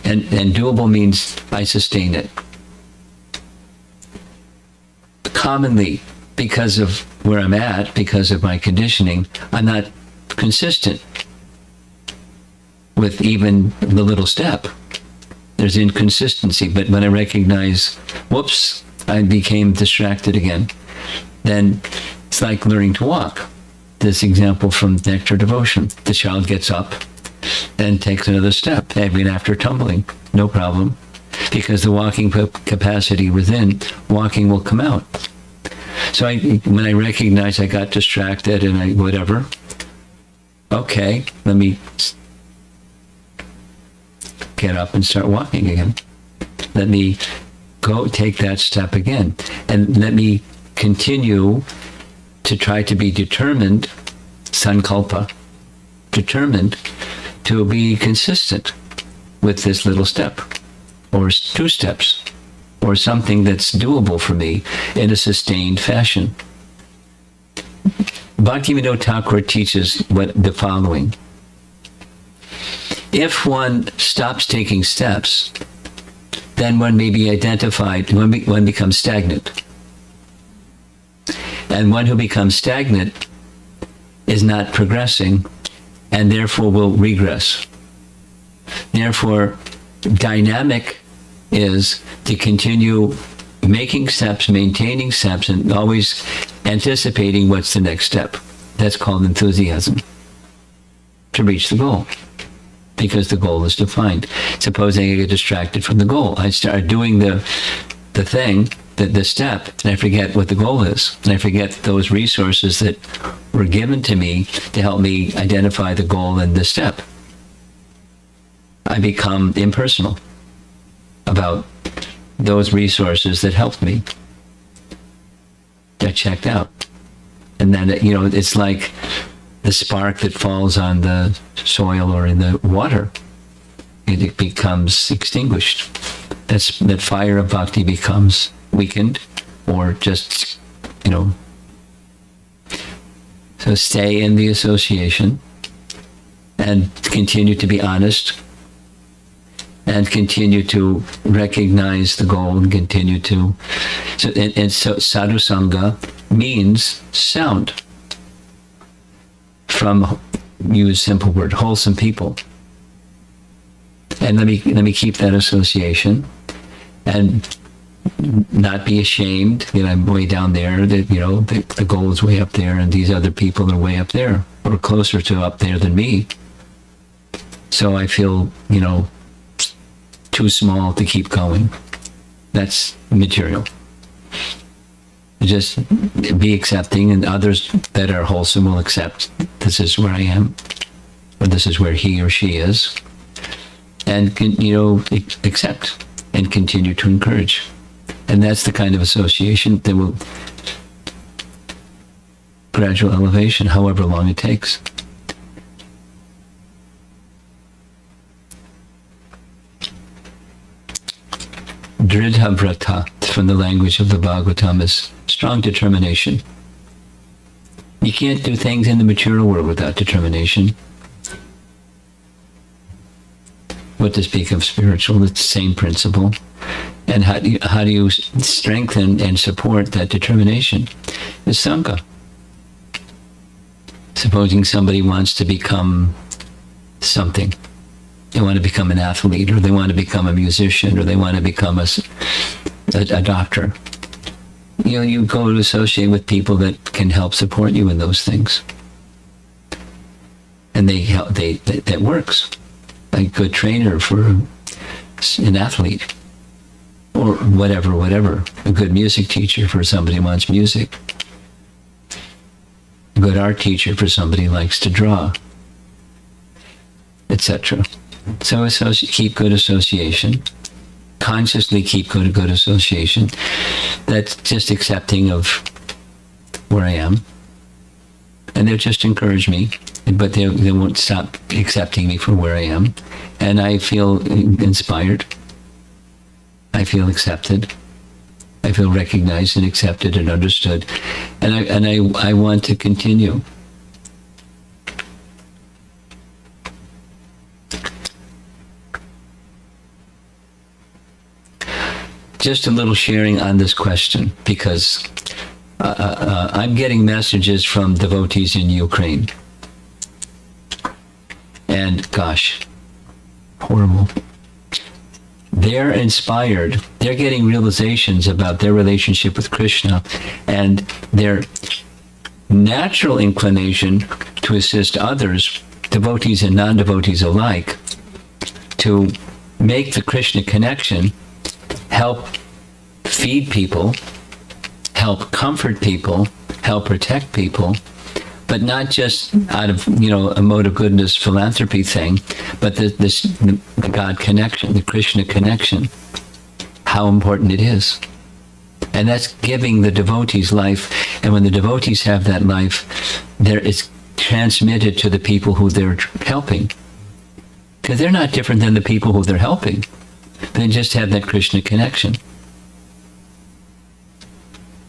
And doable means I sustain it. Commonly, because of where I'm at, because of my conditioning, I'm not consistent with even the little step. There's inconsistency, but when I recognize, whoops, I became distracted again, then it's like learning to walk. This example from Nectar Devotion. The child gets up and takes another step, even after tumbling. No problem. Because the walking capacity within, walking will come out. So when I recognize I got distracted and whatever, okay, let me get up and start walking again. Let me go take that step again. And let me continue to try to be determined, sankalpa, determined to be consistent with this little step, or 2 steps, or something that's doable for me in a sustained fashion. Bhaktivinoda Thakur teaches the following. If one stops taking steps, then one may be identified, one becomes stagnant. And one who becomes stagnant is not progressing, and therefore will regress. Therefore, dynamic is to continue making steps, maintaining steps, and always anticipating what's the next step. That's called enthusiasm to reach the goal, because the goal is defined. Supposing I get distracted from the goal, I start doing the thing, the step, and I forget what the goal is, and I forget those resources that were given to me to help me identify the goal and the step. I become impersonal about those resources that helped me. I checked out. And then, it's like the spark that falls on the soil or in the water. it becomes extinguished. That fire of bhakti becomes weakened, or just, So stay in the association and continue to be honest and continue to recognize the goal and continue to. So sadhu sangha means sound. From, use simple word, wholesome people. And let me keep that association and not be ashamed that I'm way down there, that, the goal is way up there and these other people are way up there or closer to up there than me. So I feel, too small to keep going. That's material. Just be accepting, and others that are wholesome will accept this is where I am, or this is where he or she is, and accept and continue to encourage. And that's the kind of association that will gradual elevation, however long it takes. Dridha vrata, from the language of the Bhagavatam, is strong determination. You can't do things in the material world without determination. What to speak of spiritual, it's the same principle. And how do you strengthen and support that determination? Is Sangha. Supposing somebody wants to become something. They want to become an athlete, or they want to become a musician, or they want to become a doctor. You go to associate with people that can help support you in those things. And that works. A good trainer for an athlete, or whatever. A good music teacher for somebody who wants music. A good art teacher for somebody who likes to draw, etc. So keep good association. Consciously keep good association. That's just accepting of where I am. And they'll just encourage me, but they won't stop accepting me for where I am. And I feel inspired. I feel accepted. I feel recognized and accepted and understood. And I want to continue. Just a little sharing on this question, because I'm getting messages from devotees in Ukraine. And gosh, horrible. They're inspired. They're getting realizations about their relationship with Krishna, and their natural inclination to assist others, devotees and non-devotees alike, to make the Krishna connection, help feed people, help comfort people, help protect people, but not just out of, a mode of goodness philanthropy thing, but the God connection, the Krishna connection, how important it is. And that's giving the devotees life. And when the devotees have that life, it's transmitted to the people who they're helping. Because they're not different than the people who they're helping. They just have that Krishna connection.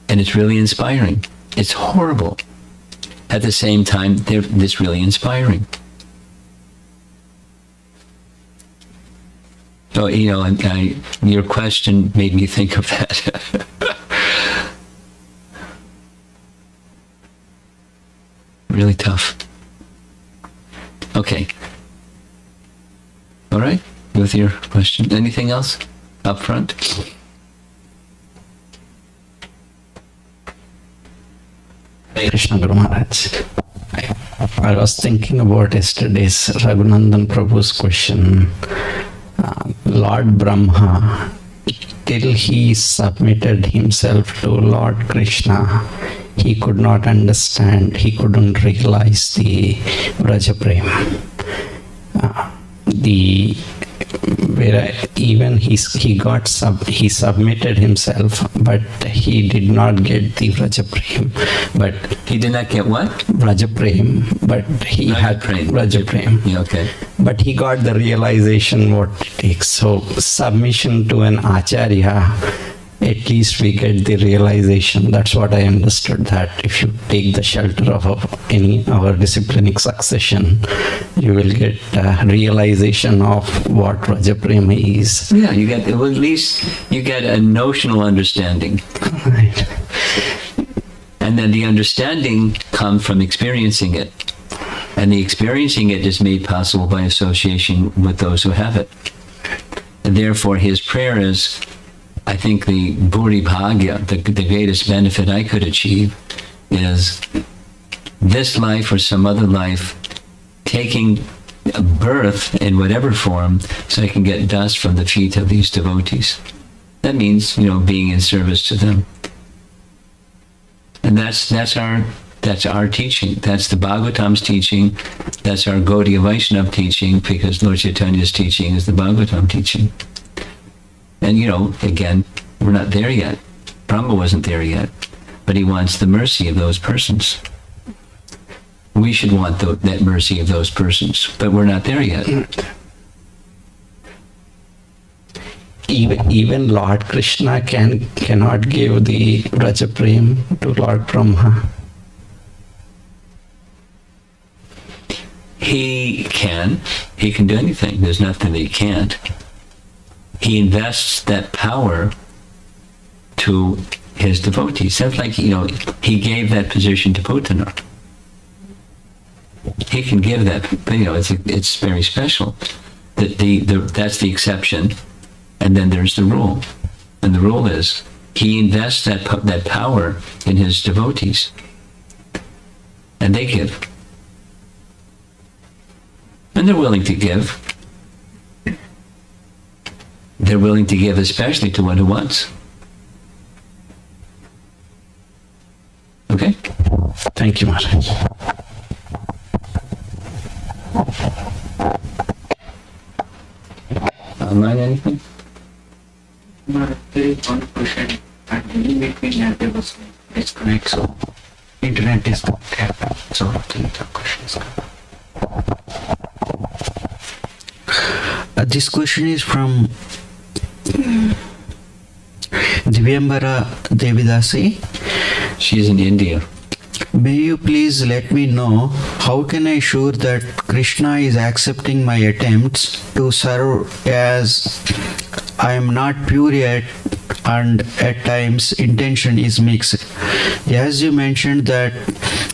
And it's really inspiring. It's horrible. At the same time, it's really inspiring. So, your question made me think of that. Really tough. Okay. All right. With your question. Anything else up front? Krishna Guru Maharaj. I was thinking about yesterday's Raghunandan Prabhu's question. Lord Brahma, till he submitted himself to Lord Krishna, he could not understand, he couldn't realize the Vraja Prema. The where even he submitted himself, but he did not get the Vrajaprem. But He did not get what? Vrajaprem, but he had Vrajaprem. Yeah, okay. But he got the realization what it takes. So submission to an acharya, at least we get the realization. That's what I understood, that if you take the shelter of our disciplinic succession, you will get a realization of what Rajaprema is. Yeah, you get, well, at least you get a notional understanding. Right. And then the understanding comes from experiencing it. And the experiencing it is made possible by association with those who have it. And therefore his prayer is, I think the Bhuri Bhagya, the greatest benefit I could achieve, is this life or some other life taking a birth in whatever form so I can get dust from the feet of these devotees. That means, being in service to them. And that's our teaching. That's the Bhagavatam's teaching. That's our Gaudiya Vaishnava teaching, because Lord Chaitanya's teaching is the Bhagavatam teaching. And, again, we're not there yet. Brahma wasn't there yet. But he wants the mercy of those persons. We should want that mercy of those persons. But we're not there yet. Even Lord Krishna cannot give the Rajaprem to Lord Brahma. He can do anything. There's nothing that he can't. He invests that power to his devotees. That's like, he gave that position to Potomac. He can give that, but it's very special. That's the exception, and then there's the rule. And the rule is he invests that power in his devotees, and they give. And they're willing to give. They're willing to give especially to one who wants. Okay? Thank you, Maharaj. Online anything? There is one question, and in between there was disconnect, so internet is not happening. So the question is coming. This question is from Divyambara Devidasi. She's in India. May you please let me know how can I sure that Krishna is accepting my attempts to serve, as I am not pure yet and at times intention is mixed. As you mentioned that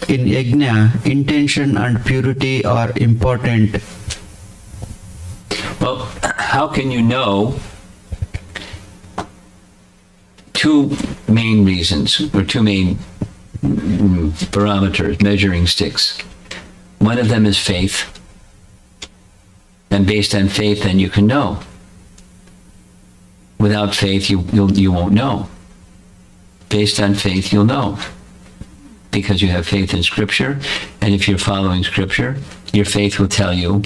in yajna, intention and purity are important. Well, how can you know? Two main reasons, or two main barometers, measuring sticks. One of them is faith. And based on faith, then you can know. Without faith, you won't know. Based on faith, you'll know. Because you have faith in Scripture, and if you're following Scripture, your faith will tell you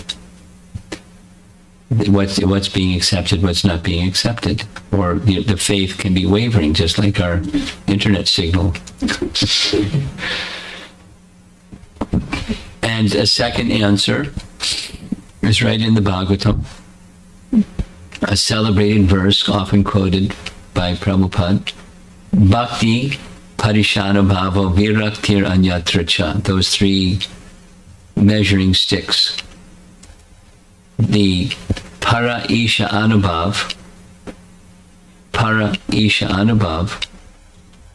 what's being accepted, what's not being accepted. Or the faith can be wavering, just like our internet signal. And a second answer is right in the Bhagavatam, a celebrated verse often quoted by Prabhupada, Bhakti, Parishanubhava, Viraktir, Anyatra Cha. Those three measuring sticks. The Para Isha Anubhav,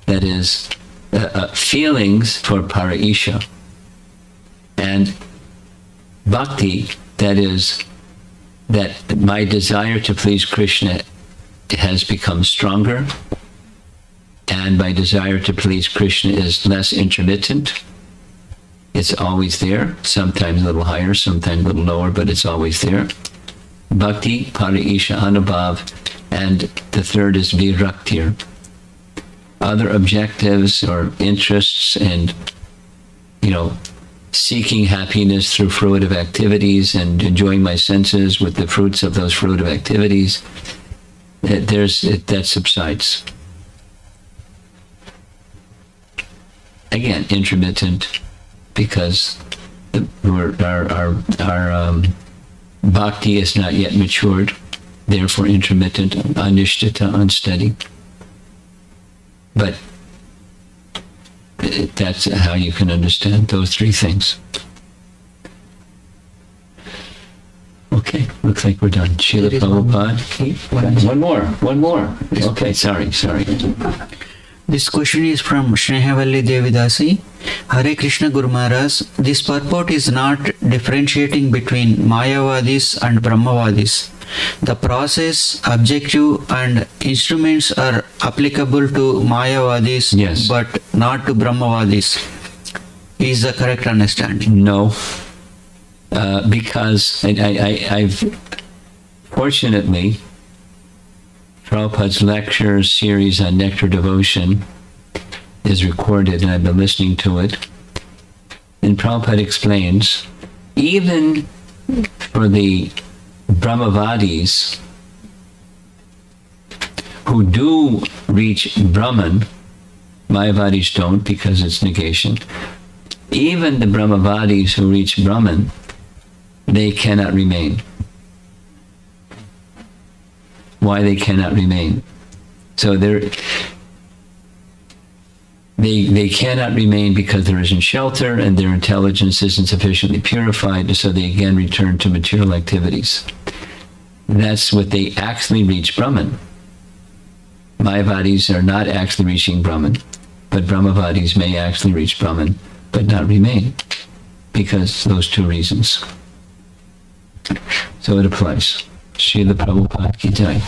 that is feelings for Para Isha, and Bhakti, that is that my desire to please Krishna has become stronger, and my desire to please Krishna is less intermittent. It's always there, sometimes a little higher, sometimes a little lower, but it's always there. Bhakti, Parisha, Anubhav, and the third is Viraktir. Other objectives or interests and, seeking happiness through fruitive activities and enjoying my senses with the fruits of those fruitive activities, that subsides. Again, intermittent, because our bhakti is not yet matured, therefore intermittent, anishtita, unsteady. But that's how you can understand those three things. Okay, looks like we're done. Srila Prabhupada. One more. Okay, sorry. This question is from Snehavalli Devidasi. Hare Krishna Guru Maharaj, this purport is not differentiating between Mayavadis and Brahmavadis. The process, objective and instruments are applicable to Mayavadis, Yes. but not to Brahmavadis. Is the correct understanding? No, because I've fortunately, Prabhupada's lecture series on nectar devotion is recorded, and I've been listening to it. And Prabhupada explains, even for the Brahmavadis who do reach Brahman, Mayavadis don't because it's negation. Even the Brahmavadis who reach Brahman, they cannot remain. Why they cannot remain? So they cannot remain because there isn't shelter and their intelligence isn't sufficiently purified, so they again return to material activities. That's what they actually reach Brahman. Mayavadis are not actually reaching Brahman, but Brahmavadis may actually reach Brahman, but not remain, because those two reasons. So it applies. Srila Prabhupada ki jai.